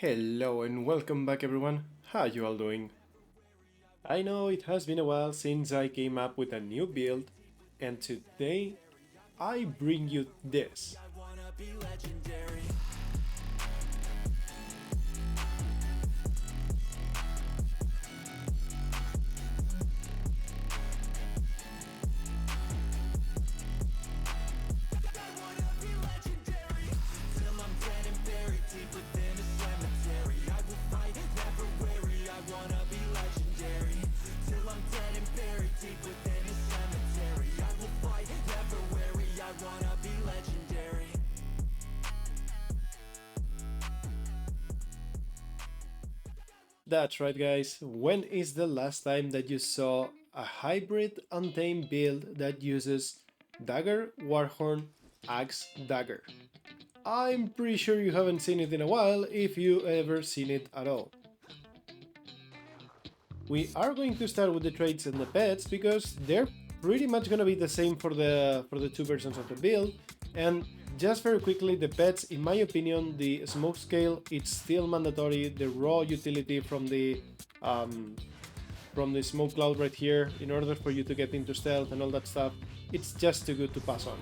Hello and welcome back everyone, how you all doing? I know it has been a while since I came up with a new build, and today I bring you this. That's right guys, when is the last time that you saw a hybrid untamed build that uses dagger, warhorn, axe, dagger? I'm pretty sure you haven't seen it in a while if you ever seen it at all. We are going to start with the traits and the pets because they're pretty much gonna be the same for the two versions of the build. And just very quickly, the pets, in my opinion, the smoke scale, it's still mandatory. The raw utility from the smoke cloud right here, in order for you to get into stealth and all that stuff, it's just too good to pass on.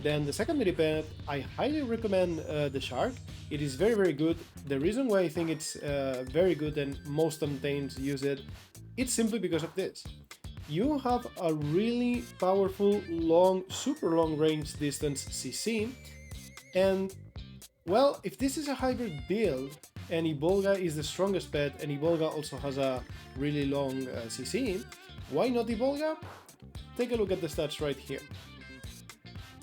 Then the secondary pet, I highly recommend the shark. It is very good. The reason why I think it's very good and most untamed use it, it's simply because of this. You have a really powerful, long, super long range distance CC, and well, if this is a hybrid build and Ibolga is the strongest pet and Ibolga also has a really long CC, why not Ibolga? Take a look at the stats right here.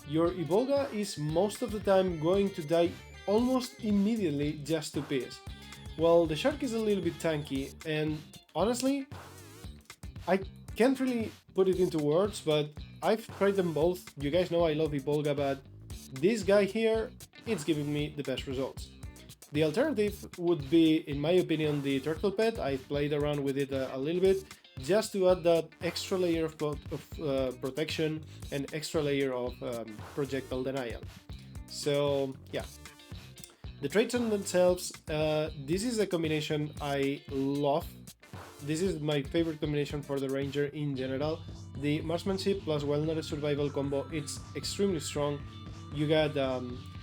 Your Ibolga is most of the time going to die almost immediately just to piss. Well, the shark is a little bit tanky, and honestly, I can't really put it into words, but I've tried them both. You guys know I love Ibolga, but this guy here, it's giving me the best results. The alternative would be, in my opinion, the turtle pet. I've played around with it a little bit, just to add that extra layer of protection and extra layer of projectile denial. So yeah, the traits on themselves, this is a combination I love. This is my favorite combination for the ranger in general. The marksmanship plus wilderness survival combo, it's extremely strong. You got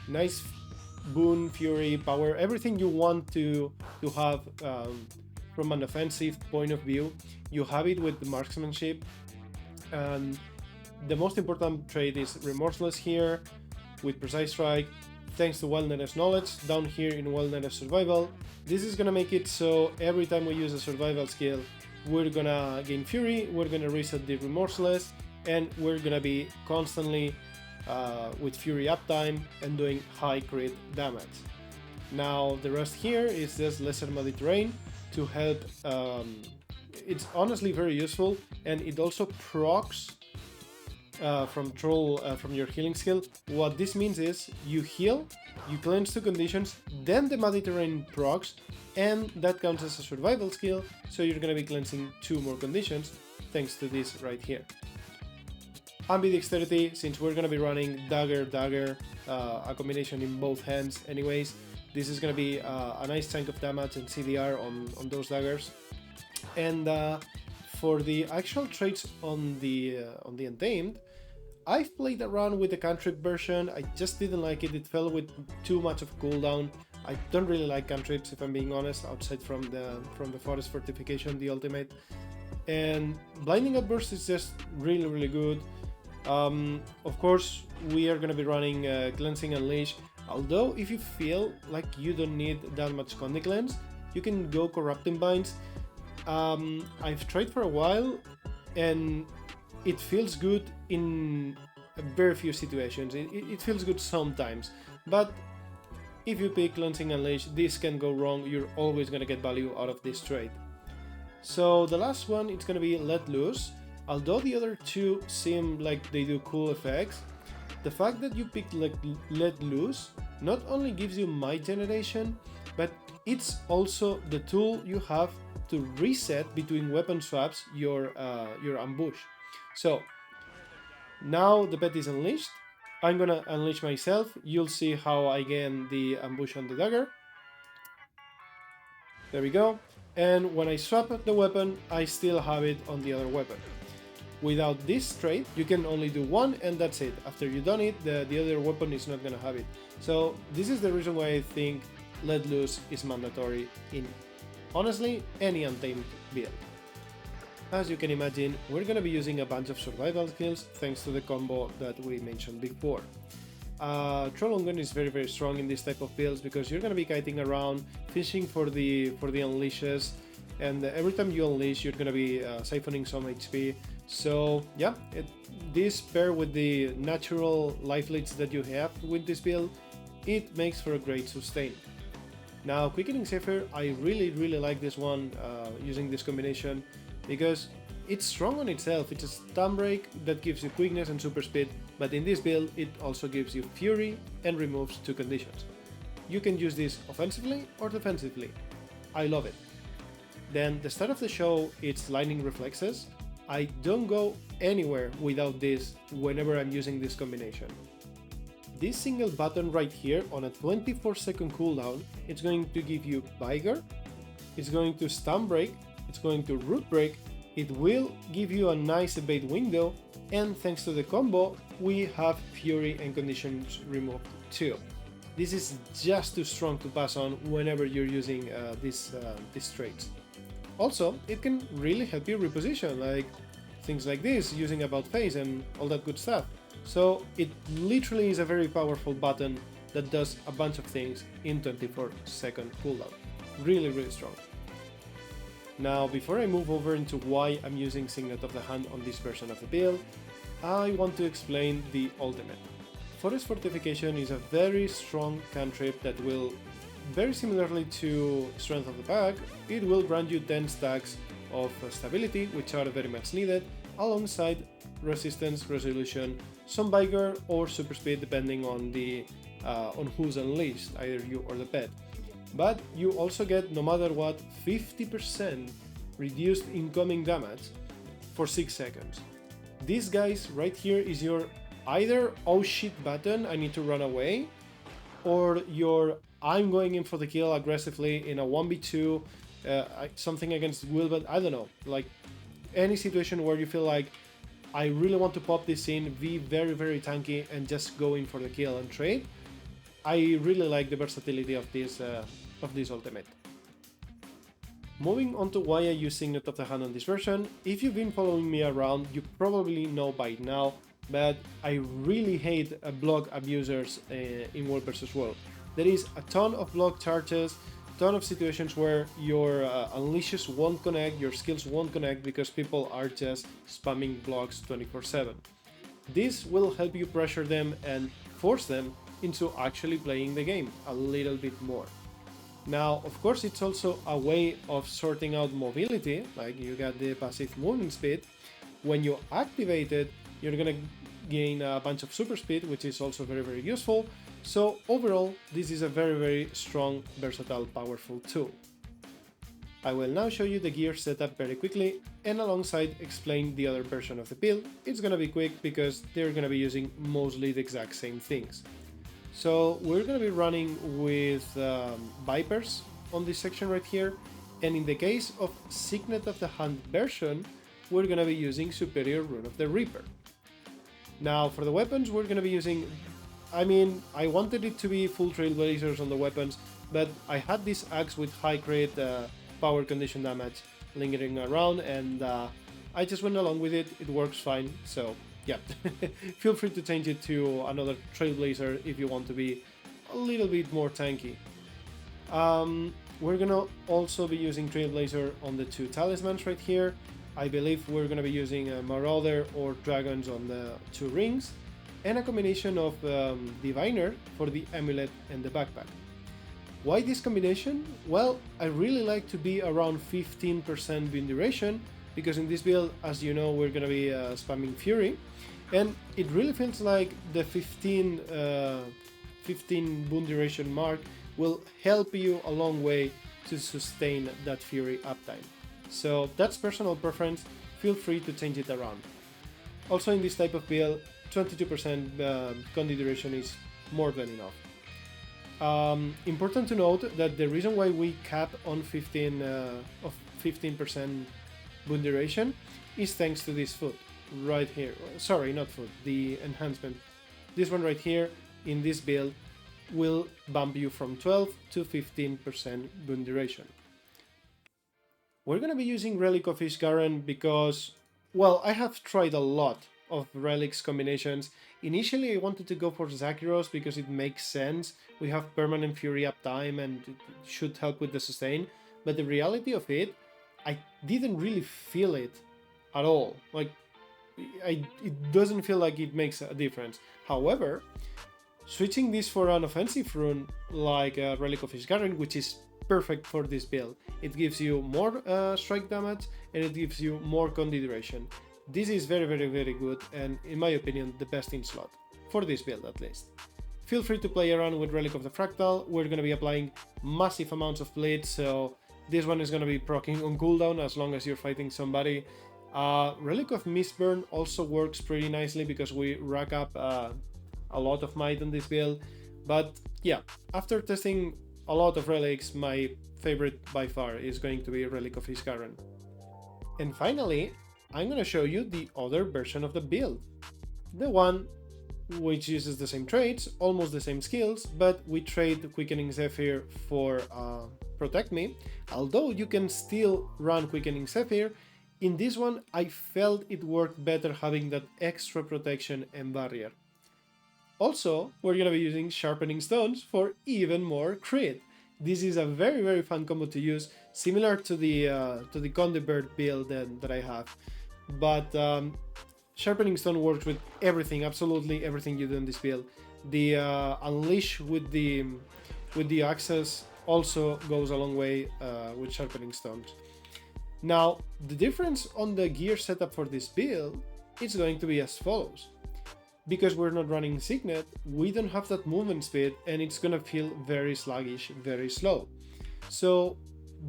nice boon, fury, power, everything you want to have from an offensive point of view. You have it with the marksmanship, and the most important trait is remorseless here with precise strike. Thanks to wilderness knowledge down here in wilderness survival, this is gonna make it so every time we use a survival skill, we're gonna gain fury, we're gonna reset the remorseless, and we're gonna be constantly with fury uptime and doing high crit damage. Now the rest here is just lesser muddy terrain to help. It's honestly very useful, and it also procs from your healing skill. What this means is you heal, you cleanse 2 conditions, then the muddy terrain procs, and that counts as a survival skill, so you're gonna be cleansing 2 more conditions thanks to this right here. Ambidexterity, since we're gonna be running dagger, a combination in both hands anyways, this is gonna be a nice chunk of damage and CDR on those daggers. And for the actual traits on the Untamed, I've played around with the cantrip version. I just didn't like it. It felt with too much of cooldown. I don't really like cantrips, if I'm being honest, outside from the forest fortification, the ultimate. And blinding outburst is just really good. Of course, we are gonna be running cleansing unleash. Although if you feel like you don't need that much Condi cleanse, you can go corrupting binds. I've tried for a while, and it feels good in very few situations. It feels good sometimes, but if you pick cleansing unleash, this can go wrong. You're always gonna get value out of this trait. So the last one, it's gonna be let loose. Although the other two seem like they do cool effects, the fact that you picked like let loose not only gives you might generation, but it's also the tool you have to reset between weapon swaps your ambush. So now the pet is unleashed. I'm gonna unleash myself. You'll see how I gain the ambush on the dagger. There we go. And when I swap the weapon, I still have it on the other weapon. Without this trait, you can only do one and that's it. After you've done it, the other weapon is not gonna have it. So this is the reason why I think Let Loose is mandatory in, honestly, any Untamed build. As you can imagine, we're gonna be using a bunch of survival skills thanks to the combo that we mentioned before. Troll Gun is very strong in this type of builds because you're gonna be kiting around, fishing for the unleashes, and every time you unleash, you're gonna be siphoning some HP. So yeah, this paired with the natural life leads that you have with this build, it makes for a great sustain. Now, Quickening Zephyr, I really like this one using this combination because it's strong on itself. It's a stun break that gives you quickness and super speed, but in this build it also gives you fury and removes 2 conditions. You can use this offensively or defensively. I love it. Then the start of the show, it's lightning reflexes. I don't go anywhere without this whenever I'm using this combination. This single button right here on a 24-second cooldown, it's going to give you Vigor, it's going to stun break, it's going to root break, it will give you a nice evade window, and thanks to the combo, we have fury and conditions removed too. This is just too strong to pass on whenever you're using these traits. Also, it can really help you reposition, like things like this, using about face and all that good stuff. So it literally is a very powerful button that does a bunch of things in 24-second cooldown. Really strong. Now, before I move over into why I'm using Signet of the Hand on this version of the build, I want to explain the ultimate. Forest Fortification is a very strong cantrip that will, very similarly to Strength of the Pack, it will grant you 10 stacks of stability, which are very much needed, alongside resistance, resolution, some vigor or super speed depending on the on who's unleashed, either you or the pet. But you also get, no matter what, 50% reduced incoming damage for 6 seconds. This guys right here is your either oh shit button, I need to run away, or your I'm going in for the kill aggressively in a 1v2, something against Will, but I don't know, like any situation where you feel like I really want to pop this in, be very tanky and just go in for the kill and trade. I really like the versatility of this ultimate. Moving on to why I use Signet of the Hand on this version, if you've been following me around, you probably know by now, but I really hate block abusers in World vs. World. There is a ton of block charges, ton of situations where your unleashes won't connect, your skills won't connect because people are just spamming blocks 24/7. This will help you pressure them and force them into actually playing the game a little bit more. Now, of course, it's also a way of sorting out mobility, like you got the passive movement speed. When you activate it, you're gonna gain a bunch of super speed, which is also very useful. So overall, this is a very strong, versatile, powerful tool. I will now show you the gear setup very quickly and alongside explain the other version of the build. It's gonna be quick because they're gonna be using mostly the exact same things. So we're gonna be running with Vipers on this section right here, and in the case of Signet of the Hand version, we're gonna be using Superior Rune of the Reaper. Now for the weapons, we're gonna be using, I wanted it to be full Trailblazers on the weapons, but I had this axe with high crit power condition damage lingering around, and I just went along with it. It works fine, so yeah. Feel free to change it to another Trailblazer if you want to be a little bit more tanky. We're gonna also be using Trailblazer on the 2 talismans right here. I believe we're gonna be using a Marauder or Dragons on the 2 rings, and a combination of Diviner for the amulet and the backpack. Why this combination? Well, I really like to be around 15% beam duration, because in this build, as you know, we're gonna be spamming Fury, and it really feels like the 15 boon duration mark will help you a long way to sustain that Fury uptime. So that's personal preference, feel free to change it around. Also in this type of build, 22% Condi duration is more than enough. Important to note that the reason why we cap on 15% boon duration is thanks to this foot right here. Sorry, not foot, the enhancement. This one right here in this build will bump you from 12 to 15% boon duration. We're gonna be using Relic of Ishgaren because, well, I have tried a lot of relics combinations. Initially I wanted to go for Zakhiros because it makes sense. We have permanent fury uptime and it should help with the sustain, but the reality of it, I didn't really feel it at all. Like, it doesn't feel like it makes a difference. However, switching this for an offensive rune like Relic of Ishgaren, which is perfect for this build. It gives you more strike damage and it gives you more Condi duration. This is very good and in my opinion the best in slot, for this build at least. Feel free to play around with Relic of the Fractal. We're going to be applying massive amounts of bleed, so this one is going to be proccing on cooldown as long as you're fighting somebody. Relic of Mistburn also works pretty nicely because we rack up a lot of might on this build, but yeah, after testing a lot of relics, my favorite by far is going to be Relic of Ishgaren. And finally, I'm going to show you the other version of the build. The one which uses the same traits, almost the same skills, but we trade Quickening Zephyr for Protect Me. Although you can still run Quickening Zephyr, in this one I felt it worked better having that extra protection and barrier. Also, we're going to be using Sharpening Stones for even more crit. This is a very fun combo to use, similar to the Condi Bird build that I have. But Sharpening Stone works with everything, absolutely everything you do in this build. The Unleash with the Axes also goes a long way with Sharpening Stones. Now, the difference on the gear setup for this build is going to be as follows. Because we're not running Signet, we don't have that movement speed and it's gonna feel very sluggish, very slow. So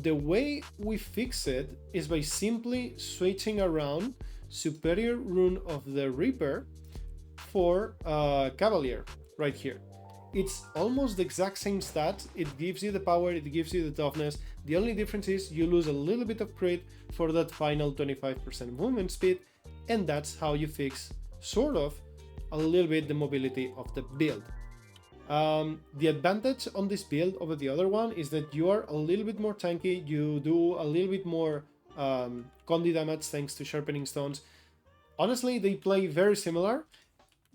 the way we fix it is by simply switching around Superior Rune of the Reaper for Cavalier right here. It's almost the exact same stats, it gives you the power, it gives you the toughness. The only difference is you lose a little bit of crit for that final 25% movement speed, and that's how you fix, sort of, a little bit the mobility of the build. The advantage on this build over the other one is that you are a little bit more tanky, you do a little bit more Condi damage thanks to Sharpening Stones. Honestly, they play very similar,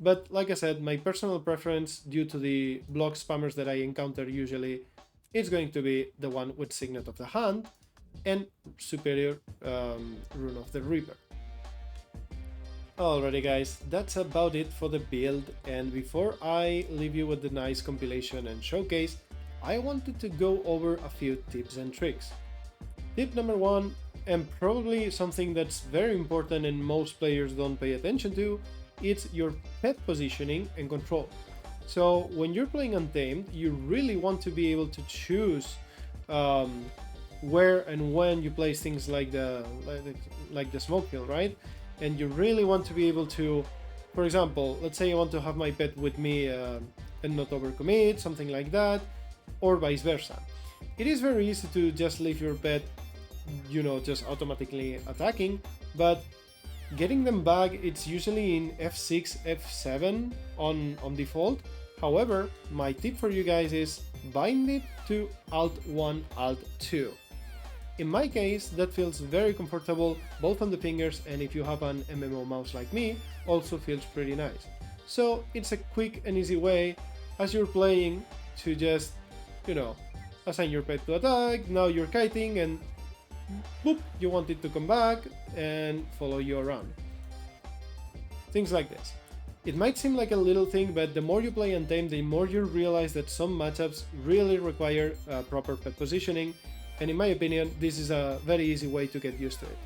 but like I said, my personal preference due to the block spammers that I encounter usually is going to be the one with Signet of the Hand and Superior Rune of the Reaper. Alrighty guys, that's about it for the build, and before I leave you with the nice compilation and showcase, I wanted to go over a few tips and tricks. Tip number one, and probably something that's very important and most players don't pay attention to, it's your pet positioning and control. So when you're playing Untamed, you really want to be able to choose where and when you place things like the smoke hill, right? And you really want to be able to, for example, let's say I want to have my pet with me and not overcommit, something like that, or vice versa. It is very easy to just leave your pet, you know, just automatically attacking, but getting them back, it's usually in F6, F7 on default. However, my tip for you guys is bind it to Alt1, Alt2. In my case, that feels very comfortable both on the fingers, and if you have an MMO mouse like me, also feels pretty nice. So it's a quick and easy way as you're playing to just, you know, assign your pet to attack, now you're kiting and boop, you want it to come back and follow you around. Things like this. It might seem like a little thing, but the more you play Untamed, the more you realize that some matchups really require proper pet positioning, and in my opinion, this is a very easy way to get used to it.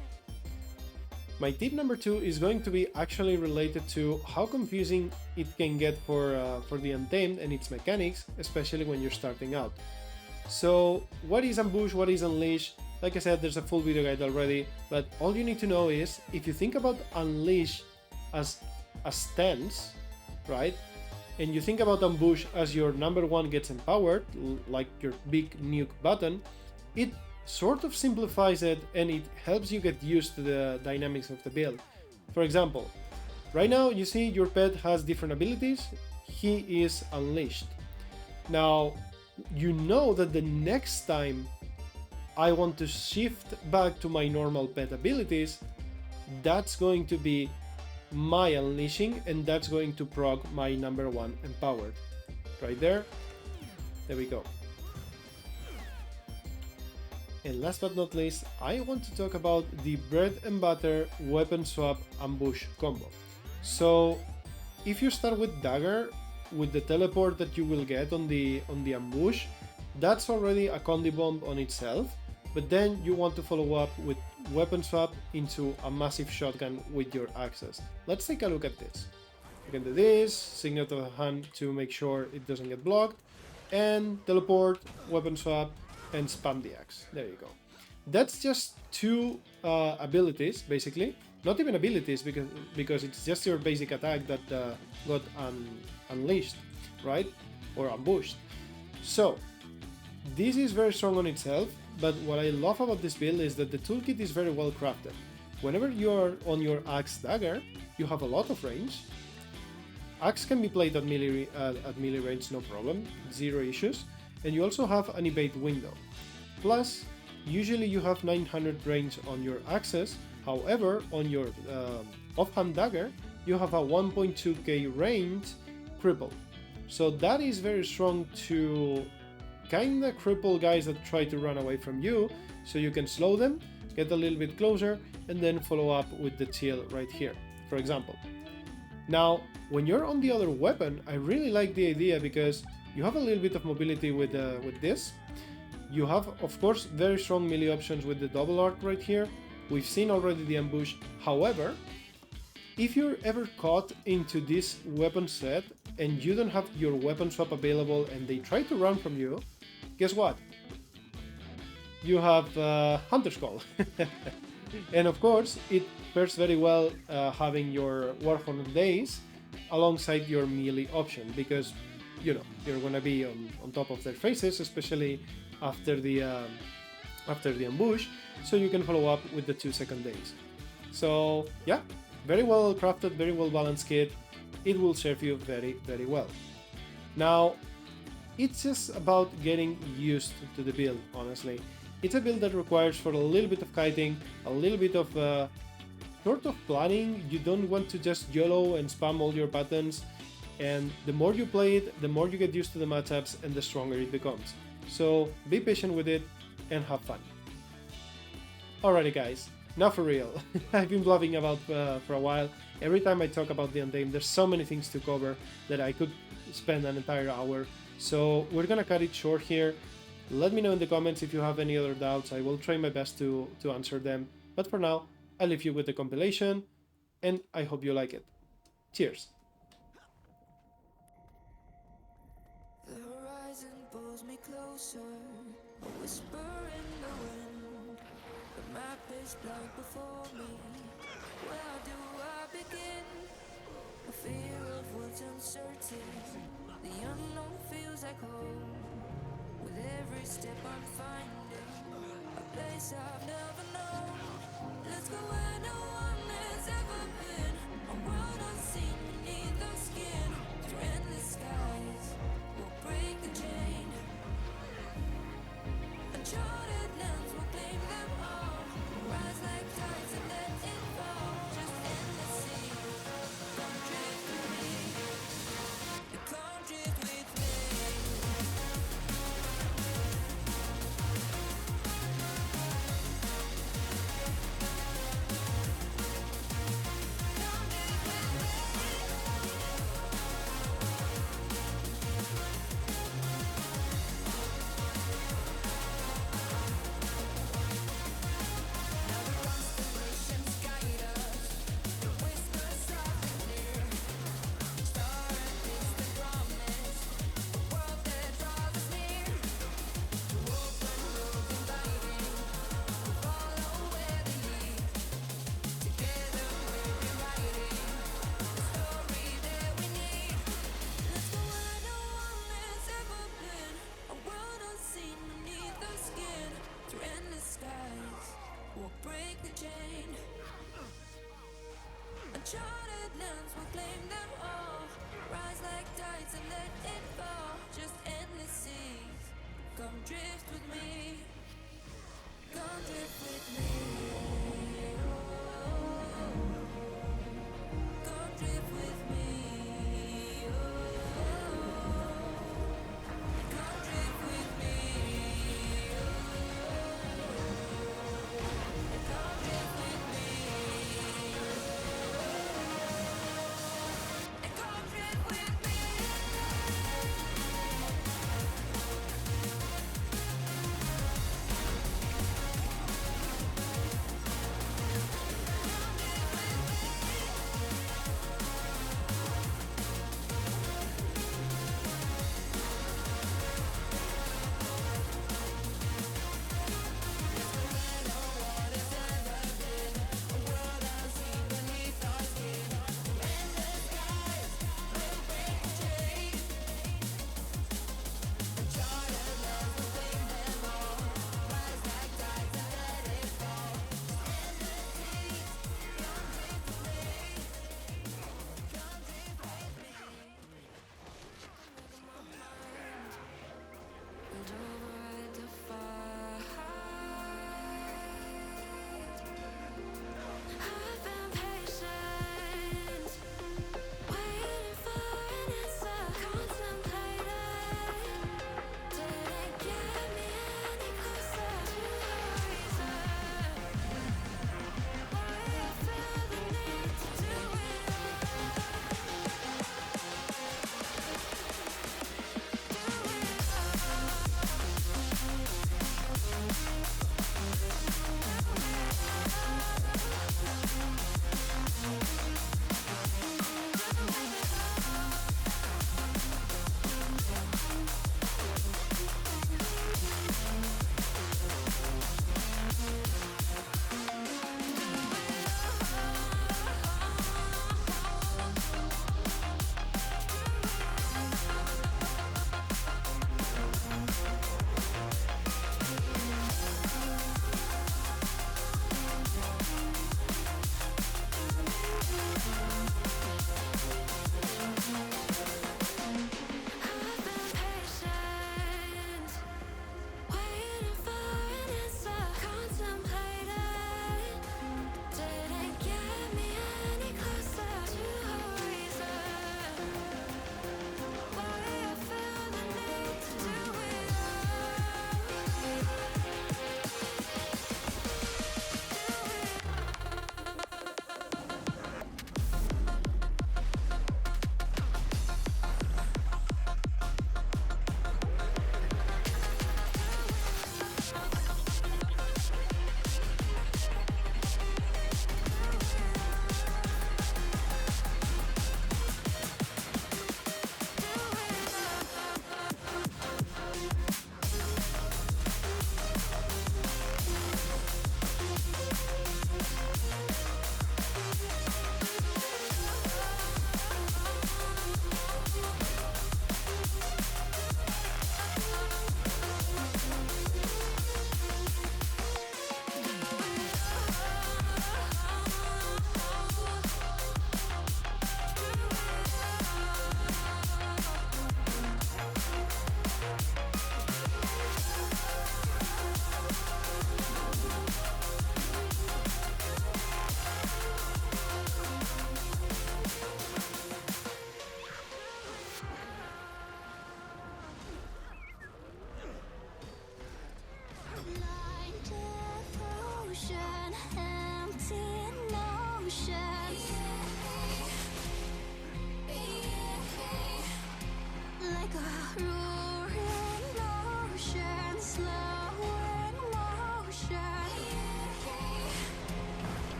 My tip number two is going to be actually related to how confusing it can get for the Untamed and its mechanics, especially when you're starting out. So what is Ambush, what is Unleash? Like I said, there's a full video guide already, but all you need to know is, if you think about Unleash as a stance, right? and you think about ambush as your number one gets empowered, like your big nuke button, it sort of simplifies it and it helps you get used to the dynamics of the build. For example, right now you see your pet has different abilities. He is unleashed. Now, you know that the next time I want to shift back to my normal pet abilities, that's going to be my unleashing, and that's going to proc my number one empowered. Right there. There we go. And last but not least, I want to talk about the bread and butter weapon swap ambush combo. So if you start with dagger, with the teleport that you will get on the ambush, that's already a Condi bomb on itself, but then you want to follow up with weapon swap into a massive shotgun with your axes. Let's take a look at this. You can do this, signet of the hand to make sure it doesn't get blocked, and teleport, weapon swap, and spam the axe. There you go. That's just two abilities, basically. Not even abilities, because it's just your basic attack that got unleashed, right? Or ambushed. So, this is very strong on itself, but what I love about this build is that the toolkit is very well crafted. Whenever you're on your axe dagger, you have a lot of range. Axe can be played at melee range, no problem, zero issues, and you also have an evade window. Plus, usually you have 900 range on your axes. However, on your offhand dagger, you have a 1.2k range cripple. So that is very strong to kinda cripple guys that try to run away from you, so you can slow them, get a little bit closer, and then follow up with the chill right here, for example. Now, when you're on the other weapon, I really like the idea because you have a little bit of mobility with this. You have, of course, very strong melee options with the double arc right here. We've seen already the ambush. However, if you're ever caught into this weapon set and you don't have your weapon swap available and they try to run from you, guess what? You have Hunter's Call. And of course, it pairs very well having your Warhorn Days alongside your melee option, because you know you're gonna be on top of their faces, especially after the ambush, so you can follow up with the 2-second days. So yeah, very well crafted, very well balanced kit. It will serve you very, very well. Now, it's just about getting used to the build, honestly. It's a build that requires for a little bit of kiting, a little bit of sort of planning. You don't want to just YOLO and spam all your buttons, and the more you play it, the more you get used to the matchups and the stronger it becomes. So be patient with it and have fun. Alrighty guys, now for real. I've been bluffing about for a while. Every time I talk about the Untamed, there's so many things to cover that I could spend an entire hour. So we're gonna cut it short here. Let me know in the comments if you have any other doubts. I will try my best to answer them. But for now, I'll leave you with the compilation, and I hope you like it. Cheers! The horizon pulls me closer, a whisper in the wind. The map is blank before me. Where do I begin? A fear of what's uncertain. The unknown feels like home. With every step I'm finding a place I've never known. Let's go where no one has ever been. A world unseen beneath our skin. Through endless skies, we'll break the chain. Uncharted lands will claim them all. Rise like tides and let it fall. Just in the sea. Come drift with me. Come drift with me. Uncharted lands will claim them all. Rise like tides and let it fall. Just endless seas. Come drift with me. Come drift with me.